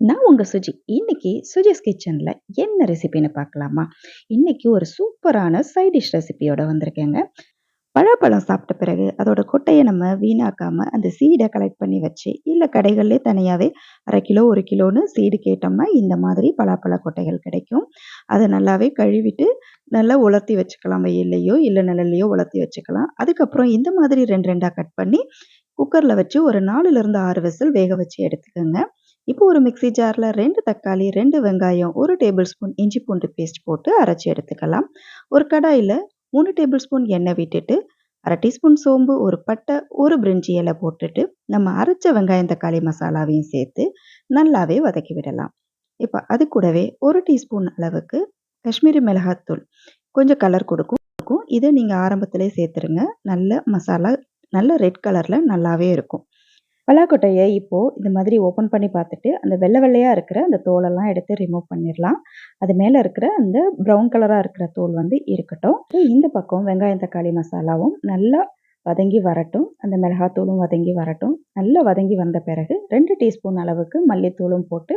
நான் உங்க சுஜி. இன்னைக்கு சுஜிஸ் கிச்சன்ல என்ன ரெசிபின்னு பார்க்கலாமா? இன்னைக்கு ஒரு சூப்பரான சைட் டிஷ் ரெசிபியோட வந்திருக்கேங்க. பழாப்பழம் சாப்பிட்ட பிறகு அதோட கொட்டைய நம்ம வீணாக்காம அந்த சீட கலெக்ட் பண்ணி வச்சு, இல்ல கடைகள்லயே தனியாவே 1/2 கிலோ, 1 கிலோன்னு சீடு கேட்டோம்னா, இந்த மாதிரி பலாப்பழ கொட்டைகள் கிடைக்கும். அத நல்லாவே கழுவிட்டு, நல்லா உலர்த்தி வச்சுக்கலாம். வெயில்லயோ, இல்ல நிழல்லயோ உலர்த்தி வச்சுக்கலாம். அதுக்கப்புறம் இந்த மாதிரி 2 2ஆ கட் பண்ணி குக்கர்ல வச்சு ஒரு 4லிருந்து 6 விசில் வேக வச்சு எடுத்துக்கங்க. இப்போ ஒரு மிக்ஸி ஜார்ல 2 தக்காளி, 2 வெங்காயம், 1 டேபிள் ஸ்பூன் இஞ்சி பூண்டு பேஸ்ட் போட்டு அரைச்சு எடுத்துக்கலாம். ஒரு கடாயில 3 டேபிள் ஸ்பூன் எண்ணெய் விட்டுட்டு, 1/2 டீஸ்பூன் சோம்பு, ஒரு பட்டை, ஒரு பிரிஞ்சி இலை போட்டுட்டு, நம்ம அரைச்ச வெங்காயம், தக்காளி மசாலாவையும் சேர்த்து நல்லாவே வதக்கி விடலாம். இப்ப அது கூடவே 1 டீஸ்பூன் அளவுக்கு காஷ்மீரி மிளகாய்த்தூள் கொஞ்சம் கலர் கொடுக்கும். இத நீங்க ஆரம்பத்திலே சேர்த்துருங்க. நல்ல மசாலா நல்ல ரெட் கலர்ல நல்லாவே இருக்கும். பலாக்கொட்டைய இப்போ இந்த மாதிரி ஓப்பன் பண்ணி பார்த்துட்டு, அந்த வெள்ள வெள்ளையா இருக்கிற அந்த தோலெல்லாம் எடுத்து ரிமூவ் பண்ணிரலாம். அது மேல இருக்கிற அந்த ப்ரவுன் கலரா இருக்கிற தோல் வந்து இருக்கட்டும். இந்த பக்கம் வெங்காயம், தக்காளி மசாலாவும் நல்லா வதங்கி வரட்டும். அந்த மிளகாத்தூளும் வதங்கி வரட்டும். நல்லா வதங்கி வந்த பிறகு 2 டீஸ்பூன் அளவுக்கு மல்லித்தூளும் போட்டு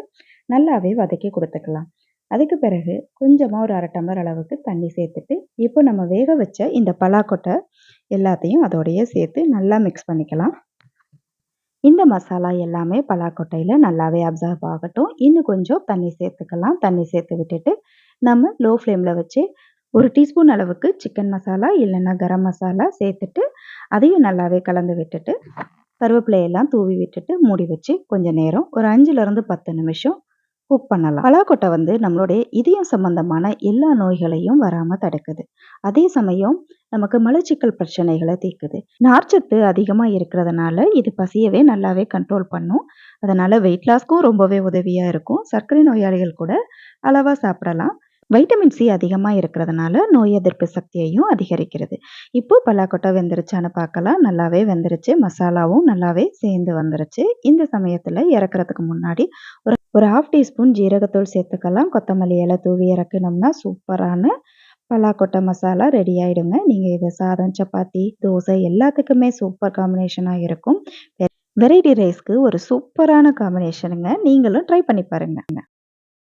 நல்லாவே வதக்கி குடுத்துக்கலாம். அதுக்கு பிறகு கொஞ்சமா ஒரு 1/2 டம்ளர் அளவுக்கு தண்ணி சேர்த்துட்டு, இப்போ நம்ம வேக வச்ச இந்த பலாக்கொட்டை எல்லாத்தையும் அதோடயே சேர்த்து நல்லா மிக்ஸ் பண்ணிக்கலாம். இந்த மசாலா எல்லாமே பலாக்கொட்டையில நல்லாவே அப்சார்ப் ஆகட்டும். இன்னும் கொஞ்சம் தண்ணி சேர்த்துக்கலாம். தண்ணி சேர்த்து விட்டுட்டு, நம்ம லோ ஃப்ளேம்ல வச்சு 1 டீஸ்பூன் அளவுக்கு சிக்கன் மசாலா இல்லன்னா கரம் மசாலா சேர்த்துட்டு, அதையும் நல்லாவே கலந்து விட்டுட்டு, கருவேப்பிலையெல்லாம் தூவி விட்டுட்டு, மூடி வச்சு கொஞ்ச நேரம் ஒரு 5லிருந்து 10 நிமிஷம் குக் பண்ணலாம். பலாக்கொட்டை வந்து நம்மளுடைய இதயம் சம்பந்தமான எல்லா நோய்களையும் வராம தடுக்குது. அதே சமயம் நமக்கு மலச்சிக்கல் பிரச்சனைகளை தீர்க்குது. நார்ச்சத்து அதிகமா இருக்கிறதுனால இது பசியவே நல்லாவே கண்ட்ரோல் பண்ணும். அதனால வெயிட் லாஸ்க்கும் ரொம்பவே உதவியா இருக்கும். சர்க்கரை நோயாளிகள் கூட அளவா சாப்பிடலாம். வைட்டமின் சி அதிகமா இருக்கிறதுனால நோய் எதிர்ப்பு சக்தியையும் அதிகரிக்கிறது. இப்போ பலாக்கொட்டை வெந்துருச்சான்னு பார்க்கலாம். நல்லாவே வெந்துருச்சு. மசாலாவும் நல்லாவே சேர்ந்து வந்துருச்சு. இந்த சமயத்துல இறக்குறதுக்கு முன்னாடி ஒரு 1/2 டீஸ்பூன் ஜீரகத்தூள் சேர்த்துக்கலாம். கொத்தமல்லி இலை தூவி இறக்குனோம்னா சூப்பரான பலாக்கொட்டை மசாலா ரெடி ஆயிடுங்க. நீங்க இத சாதம், சப்பாத்தி, தோசை எல்லாத்துக்குமே சூப்பர் காம்பினேஷனா இருக்கும். வெரைட்டி ரைஸ்க்கு ஒரு சூப்பரான காம்பினேஷனுங்க. நீங்களும் ட்ரை பண்ணி பாருங்க.